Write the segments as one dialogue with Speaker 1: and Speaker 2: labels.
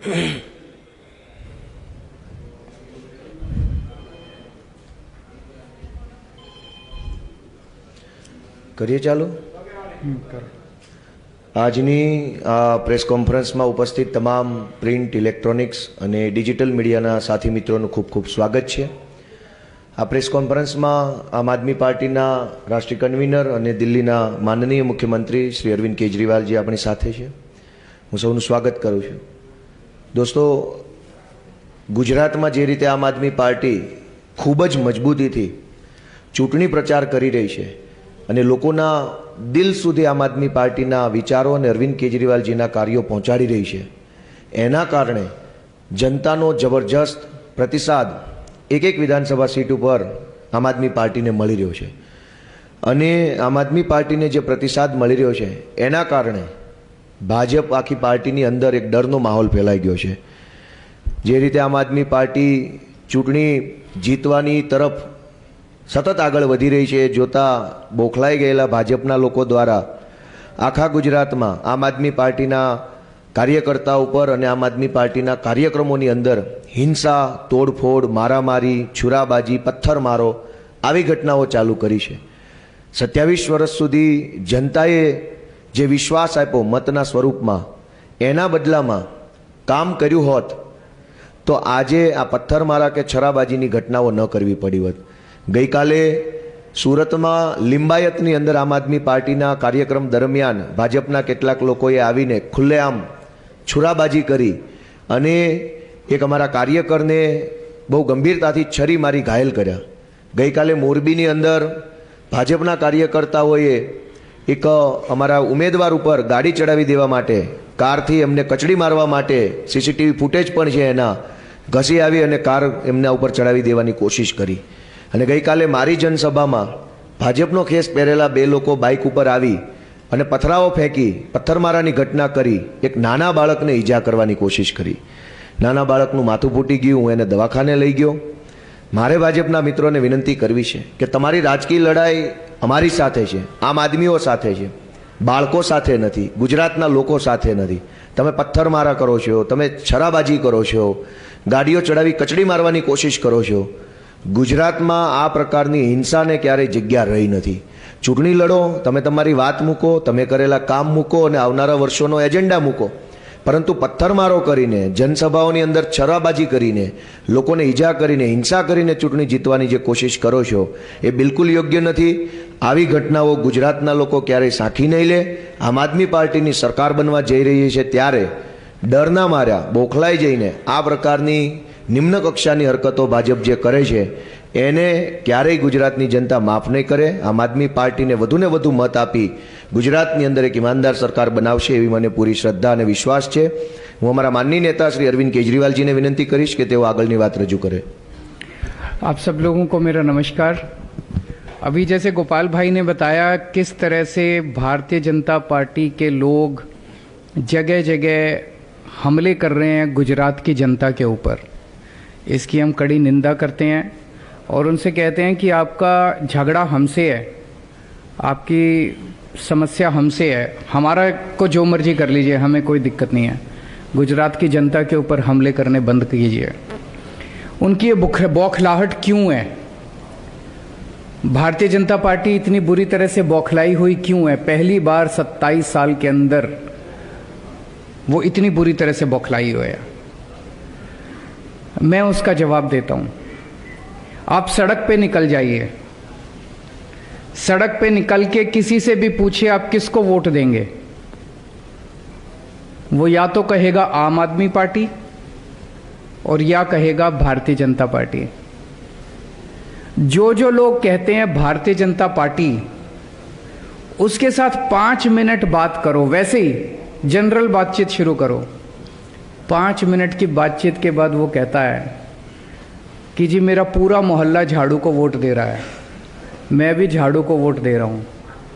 Speaker 1: કરીએ ચાલુ. આજની આ પ્રેસ કોન્ફરન્સમાં ઉપસ્થિત તમામ પ્રિન્ટ, ઇલેક્ટ્રોનિક્સ અને ડિજિટલ મીડિયાના સાથી મિત્રોનું ખૂબ ખૂબ સ્વાગત છે. આ પ્રેસ કોન્ફરન્સમાં આમ આદમી પાર્ટીના રાષ્ટ્રીય કન્વીનર અને દિલ્હીના માનનીય મુખ્યમંત્રી શ્રી અરવિંદ કેજરીવાલજી આપણી સાથે છે. હું સૌનું સ્વાગત કરું છું. દોસ્તો, ગુજરાતમાં જે રીતે આમ આદમી પાર્ટી ખૂબ જ મજબૂતીથી ચૂંટણી પ્રચાર કરી રહી છે અને લોકોના દિલ સુધી આમ આદમી પાર્ટીના વિચારો અને અરવિંદ કેજરીવાલજીના કાર્યો પહોંચાડી રહી છે, એના કારણે જનતાનો જબરજસ્ત પ્રતિસાદ એક એક વિધાનસભા સીટ ઉપર આમ આદમી પાર્ટીને મળી રહ્યો છે. અને આમ આદમી પાર્ટીને જે પ્રતિસાદ મળી રહ્યો છે એના કારણે ભાજપ આખી પાર્ટીની અંદર એક ડરનો માહોલ ફેલાઈ ગયો છે. જે રીતે આમ આદમી પાર્ટી ચૂંટણી જીતવાની તરફ સતત આગળ વધી રહી છે, જોતા બોખલાઈ ગયેલા ભાજપના લોકો દ્વારા આખા ગુજરાતમાં આમ આદમી પાર્ટીના કાર્યકર્તાઓ ઉપર અને આમ આદમી પાર્ટીના કાર્યક્રમોની અંદર હિંસા, તોડફોડ, મારામારી, છુરાબાજી, પથ્થરમારો આવી ઘટનાઓ ચાલુ કરી છે. 27 વર્ષ સુધી જનતાએ જે વિશ્વાસ આપ્યો મતના સ્વરૂપમાં, એના બદલામાં કામ કર્યું હોત તો આજે આ પથ્થરમારા કે છરાબાજીની ઘટનાઓ ન કરવી પડી હોત. ગઈકાલે સુરતમાં લિંબાયતની અંદર આમ આદમી પાર્ટીના કાર્યક્રમ દરમિયાન ભાજપના કેટલાક લોકોએ આવીને ખુલ્લેઆમ છુરાબાજી કરી અને એક અમારા કાર્યકરને બહુ ગંભીરતાથી છરી મારી ઘાયલ કર્યા. ગઈકાલે મોરબીની અંદર ભાજપના કાર્યકર્તાઓએ એક અમારા ઉમેદવાર ઉપર ગાડી ચડાવી દેવા માટે, કારથી એમને કચડી મારવા માટે સીસીટીવી ફૂટેજ પણ છે એના, ઘસી આવી અને કાર એમના ઉપર ચડાવી દેવાની કોશિશ કરી. અને ગઈકાલે મારી જનસભામાં ભાજપનો ખેસ પહેરેલા 2 લોકો બાઇક ઉપર આવી અને પથરાઓ ફેંકી પથ્થરમારાની ઘટના કરી એક નાના બાળકને ઈજા કરવાની કોશિશ કરી. નાના બાળકનું માથું ફૂટી ગયું, હું એને દવાખાને લઈ ગયો. મારે ભાજપના મિત્રોને વિનંતી કરવી છે કે તમારી રાજકીય લડાઈ અમારી સાથે છે, આમ આદમીઓ સાથે છે, બાળકો સાથે નથી, ગુજરાતના લોકો સાથે નથી. તમે પથ્થરમારા કરો છો, તમે છરાબાજી કરો છો, ગાડીઓ ચડાવી કચડી મારવાની કોશિશ કરો છો. ગુજરાતમાં આ પ્રકારની હિંસાને ક્યારેય જગ્યા રહી નથી. ચૂંટણી લડો, તમે તમારી વાત મૂકો, તમે કરેલા કામ મૂકો અને આવનારા વર્ષોનો એજન્ડા મૂકો, પરંતુ પથ્થરમારો કરીને, જનસભાઓની અંદર છરાબાજી કરીને, લોકોને ઈજા કરીને, હિંસા કરીને ચૂંટણી જીતવાની જે કોશિશ કરો છો એ બિલકુલ યોગ્ય નથી. આવી ઘટનાઓ ગુજરાતના લોકો ક્યારેય સાંખી નહીં લે. આમ આદમી પાર્ટીની સરકાર બનવા જઈ રહી છે ત્યારે ડરના માર્યા બોખલાઈ જઈને આ પ્રકારની નિમ્ન કક્ષાની હરકતો ભાજપ જે કરે છે એને ક્યારેય ગુજરાતની જનતા માફ નહીં કરે. આમ આદમી પાર્ટીને વધુને વધુ મત આપી ગુજરાતની અંદર એક ઈમાનદાર સરકાર બનાવશે એવી મને પૂરી શ્રદ્ધા અને વિશ્વાસ છે. હું અમારા માનનીય નેતા શ્રી અરવિંદ કેજરીવાલજીને વિનંતી કરીશ કે તેઓ આગળની વાત રજૂ કરે.
Speaker 2: आप सब लोगों को मेरा नमस्कार. अभी जैसे गोपाल भाई ने बताया किस तरह से भारतीय जनता पार्टी के लोग जगह जगह हमले कर रहे हैं गुजरात की जनता के ऊपर, इसकी हम कड़ी निंदा करते हैं और उनसे कहते हैं कि आपका झगड़ा हमसे है, आपकी समस्या हमसे है, हमारा को जो मर्जी कर लीजिए, हमें कोई दिक्कत नहीं है. गुजरात की जनता के ऊपर हमले करने बंद कीजिए. उनकी ये बौखलाहट क्यों है? भारतीय जनता पार्टी इतनी बुरी तरह से बौखलाई हुई क्यों है? पहली बार 27 साल के अंदर वो इतनी बुरी तरह से बौखलाई हुई है. मैं उसका जवाब देता हूं. आप सड़क पे निकल जाइए, सड़क पे निकल के किसी से भी पूछिए आप किसको वोट देंगे, वो या तो कहेगा आम आदमी पार्टी और या कहेगा भारतीय जनता पार्टी. जो जो लोग कहते हैं भारतीय जनता पार्टी, उसके साथ 5 मिनट बात करो, वैसे ही जनरल बातचीत शुरू करो. 5 मिनट की बातचीत के बाद वो कहता है कि जी मेरा पूरा मोहल्ला झाड़ू को वोट दे रहा है, मैं भी झाड़ू को वोट दे रहा हूँ,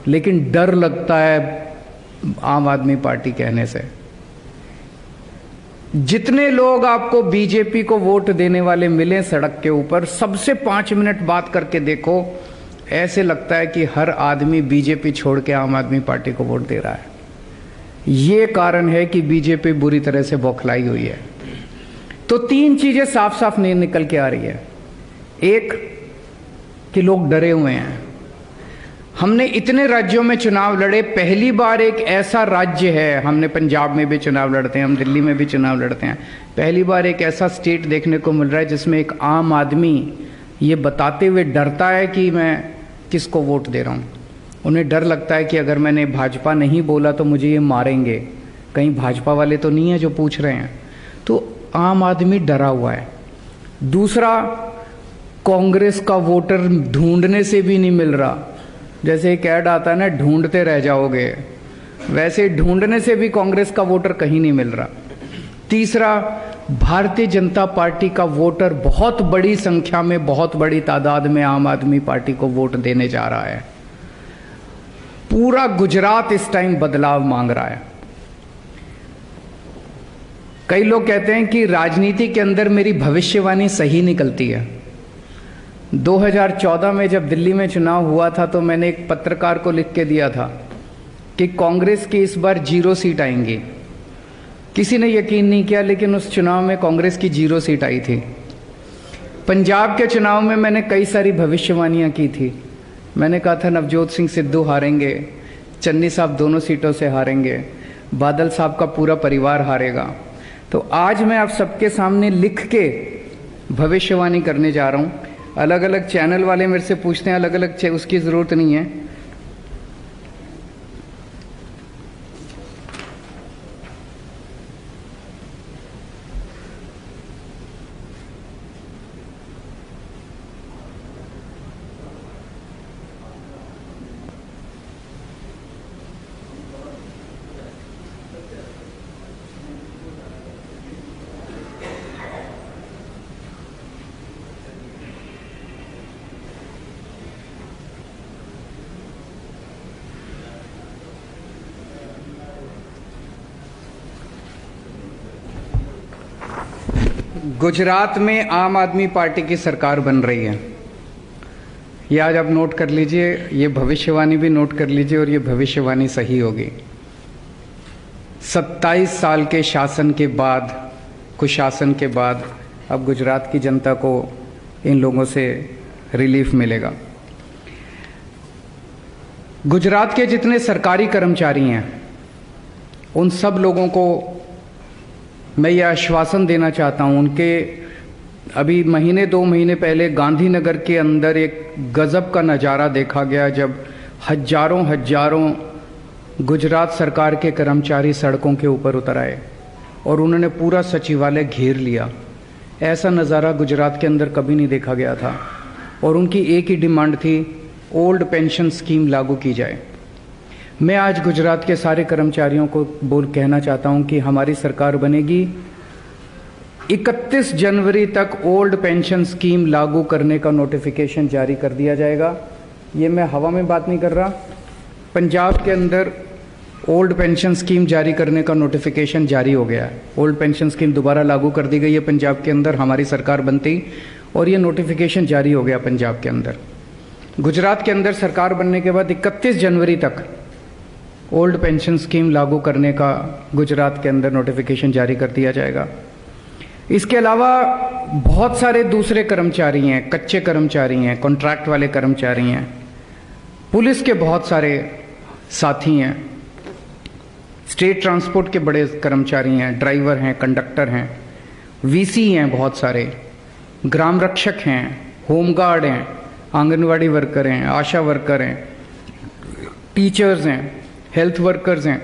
Speaker 2: लेकिन डर लगता है आम आदमी पार्टी कहने से. जितने लोग आपको बीजेपी को वोट देने वाले मिले सड़क के ऊपर, सबसे 5 मिनट बात करके देखो, ऐसे लगता है कि हर आदमी बीजेपी छोड़ के आम आदमी पार्टी को वोट दे रहा है. ये कारण है कि बीजेपी बुरी तरह से बौखलाई हुई है. तो तीन चीजें साफ साफ निकल के आ रही है। एक, कि लोग डरे हुए हैं। हमने इतने राज्यों में चुनाव लड़े, पहली बार एक ऐसा राज्य है, हमने पंजाब में भी चुनाव लड़ते हैं, हम दिल्ली में भी चुनाव लड़ते हैं, पहली बार एक ऐसा स्टेट देखने को मिल रहा है जिसमें एक आम आदमी ये बताते हुए डरता है कि मैं किसको वोट दे रहा हूँ। उन्हें डर लगता है कि अगर मैंने भाजपा नहीं बोला तो मुझे ये मारेंगे, कहीं भाजपा वाले तो नहीं है जो पूछ रहे हैं। तो आम आदमी डरा हुआ है। दूसरा, कांग्रेस का वोटर ढूंढने से भी नहीं मिल रहा। जैसे एक ऐड आता है ना, ढूंढते रह जाओगे, वैसे ढूंढने से भी कांग्रेस का वोटर कहीं नहीं मिल रहा। तीसरा, भारतीय जनता पार्टी का वोटर बहुत बड़ी संख्या में, बहुत बड़ी तादाद में आम आदमी पार्टी को वोट देने जा रहा है। पूरा गुजरात इस टाइम बदलाव मांग रहा है। कई लोग कहते हैं कि राजनीति के अंदर मेरी भविष्यवाणी सही निकलती है। 2014 में जब दिल्ली में चुनाव हुआ था तो मैंने एक पत्रकार को लिख के दिया था कि कांग्रेस की इस बार 0 सीट आएंगी। किसी ने यकीन नहीं किया, लेकिन उस चुनाव में कांग्रेस की 0 सीट आई थी। पंजाब के चुनाव में मैंने कई सारी भविष्यवाणियां की थी। मैंने कहा था नवजोत सिंह सिद्धू हारेंगे, चन्नी साहब दोनों सीटों से हारेंगे, बादल साहब का पूरा परिवार हारेगा। तो आज मैं आप सबके सामने लिख के भविष्यवाणी करने जा रहा हूं। अलग अलग चैनल वाले मेरे से पूछते हैं, अलग अलग उसकी जरूरत नहीं है। गुजरात में आम आदमी पार्टी की सरकार बन रही है। ये आज आप नोट कर लीजिए, ये भविष्यवाणी भी नोट कर लीजिए और ये भविष्यवाणी सही होगी। 27 साल के शासन के बाद, कुशासन के बाद अब गुजरात की जनता को इन लोगों से रिलीफ मिलेगा। गुजरात के जितने सरकारी कर्मचारी हैं उन सब लोगों को मैं ये आश्वासन देना चाहता हूँ। उनके अभी महीने 2 महीने पहले गांधीनगर के अंदर एक गजब का नज़ारा देखा गया जब हजारों गुजरात सरकार के कर्मचारी सड़कों के ऊपर उतर आए और उन्होंने पूरा सचिवालय घेर लिया। ऐसा नज़ारा गुजरात के अंदर कभी नहीं देखा गया था। और उनकी एक ही डिमांड थी, ओल्ड पेंशन स्कीम लागू की जाए। मैं आज गुजरात के सारे कर्मचारियों को कहना चाहता हूं कि हमारी सरकार बनेगी, 31 जनवरी तक ओल्ड पेंशन स्कीम लागू करने का नोटिफिकेशन जारी कर दिया जाएगा। ये मैं हवा में बात नहीं कर रहा। पंजाब के अंदर ओल्ड पेंशन स्कीम जारी करने का नोटिफिकेशन जारी हो गया है। ओल्ड पेंशन स्कीम दोबारा लागू कर दी गई है पंजाब के अंदर, हमारी सरकार बनती, और ये नोटिफिकेशन जारी हो गया पंजाब के अंदर। गुजरात के अंदर सरकार बनने के बाद 31 जनवरी तक ओल्ड पेंशन स्कीम लागू करने का गुजरात के अंदर नोटिफिकेशन जारी कर दिया जाएगा। इसके अलावा बहुत सारे दूसरे कर्मचारी हैं, कच्चे कर्मचारी हैं, कॉन्ट्रैक्ट वाले कर्मचारी हैं, पुलिस के बहुत सारे साथी हैं, स्टेट ट्रांसपोर्ट के बड़े कर्मचारी हैं, ड्राइवर हैं, कंडक्टर हैं, वीसी हैं, बहुत सारे ग्राम रक्षक हैं, होमगार्ड हैं, आंगनवाड़ी वर्कर हैं, आशा वर्कर हैं, टीचर्स हैं, हेल्थ वर्कर्स हैं,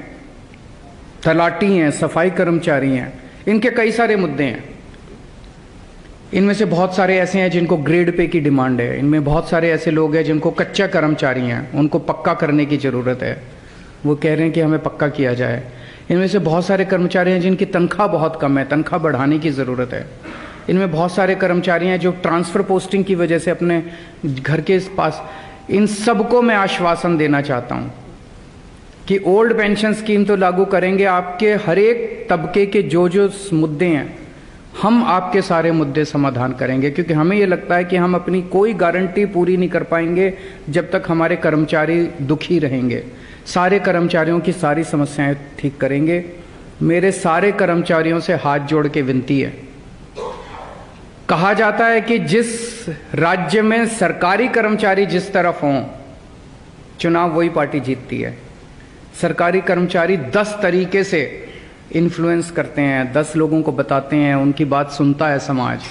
Speaker 2: तलाटी हैं, सफाई कर्मचारी हैं। इनके कई सारे मुद्दे हैं। इनमें से बहुत सारे ऐसे हैं जिनको ग्रेड पे की डिमांड है। इनमें बहुत सारे ऐसे लोग हैं जिनको कच्चा कर्मचारी हैं, उनको पक्का करने की ज़रूरत है, वो कह रहे हैं कि हमें पक्का किया जाए। इनमें से बहुत सारे कर्मचारी हैं जिनकी तनख्वाह बहुत कम है, तनख्वाह बढ़ाने की ज़रूरत है। इनमें बहुत सारे कर्मचारी हैं जो ट्रांसफ़र पोस्टिंग की वजह से अपने घर के पास, इन सबको मैं आश्वासन देना चाहता हूँ कि ओल्ड पेंशन स्कीम तो लागू करेंगे, आपके हर एक तबके के जो मुद्दे हैं हम आपके सारे मुद्दे समाधान करेंगे, क्योंकि हमें ये लगता है कि हम अपनी कोई गारंटी पूरी नहीं कर पाएंगे जब तक हमारे कर्मचारी दुखी रहेंगे। सारे कर्मचारियों की सारी समस्याएं ठीक करेंगे। मेरे सारे कर्मचारियों से हाथ जोड़ के विनती है कहा जाता है कि जिस राज्य में सरकारी कर्मचारी जिस तरफ हों, चुनाव वही पार्टी जीतती है। सरकारी कर्मचारी 10 तरीके से इन्फ्लुएंस करते हैं, 10 लोगों को बताते हैं, उनकी बात सुनता है समाज।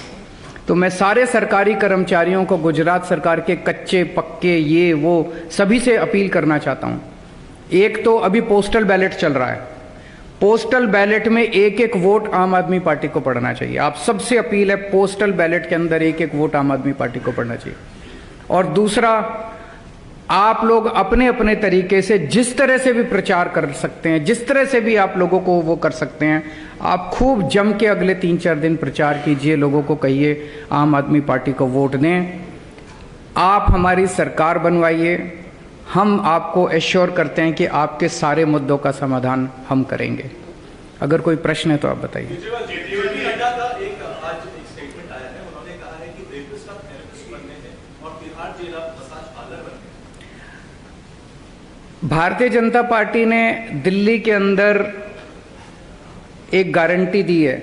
Speaker 2: तो मैं सारे सरकारी कर्मचारियों को, गुजरात सरकार के कच्चे पक्के ये वो सभी से अपील करना चाहता हूं। एक तो अभी पोस्टल बैलेट चल रहा है, पोस्टल बैलेट में एक एक वोट आम आदमी पार्टी को पड़ना चाहिए। आप सबसे अपील है, पोस्टल बैलेट के अंदर एक एक वोट आम आदमी पार्टी को पड़ना चाहिए। और दूसरा, आप लोग अपने अपने तरीके से जिस तरह से भी प्रचार कर सकते हैं, जिस तरह से भी आप लोगों को वो कर सकते हैं, आप खूब जम के अगले 3-4 दिन प्रचार कीजिए, लोगों को कहिए आम आदमी पार्टी को वोट दें, आप हमारी सरकार बनवाइए। हम आपको एश्योर करते हैं कि आपके सारे मुद्दों का समाधान हम करेंगे। अगर कोई प्रश्न है तो आप बताइए। भारतीय जनता पार्टी ने दिल्ली के अंदर एक गारंटी दी है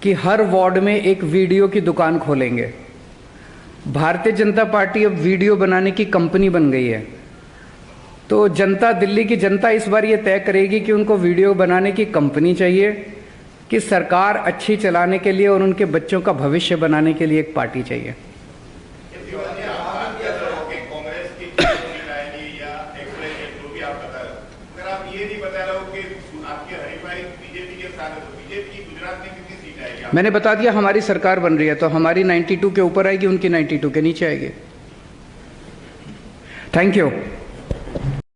Speaker 2: कि हर वार्ड में एक वीडियो की दुकान खोलेंगे। भारतीय जनता पार्टी अब वीडियो बनाने की कंपनी बन गई है। तो जनता, दिल्ली की जनता इस बार ये तय करेगी कि उनको वीडियो बनाने की कंपनी चाहिए कि सरकार अच्छी चलाने के लिए और उनके बच्चों का भविष्य बनाने के लिए एक पार्टी चाहिए। मैंने बता दिया, हमारी सरकार बन रही है तो हमारी 92 के ऊपर आएगी, उनकी 92 के नीचे आएगी। Thank you.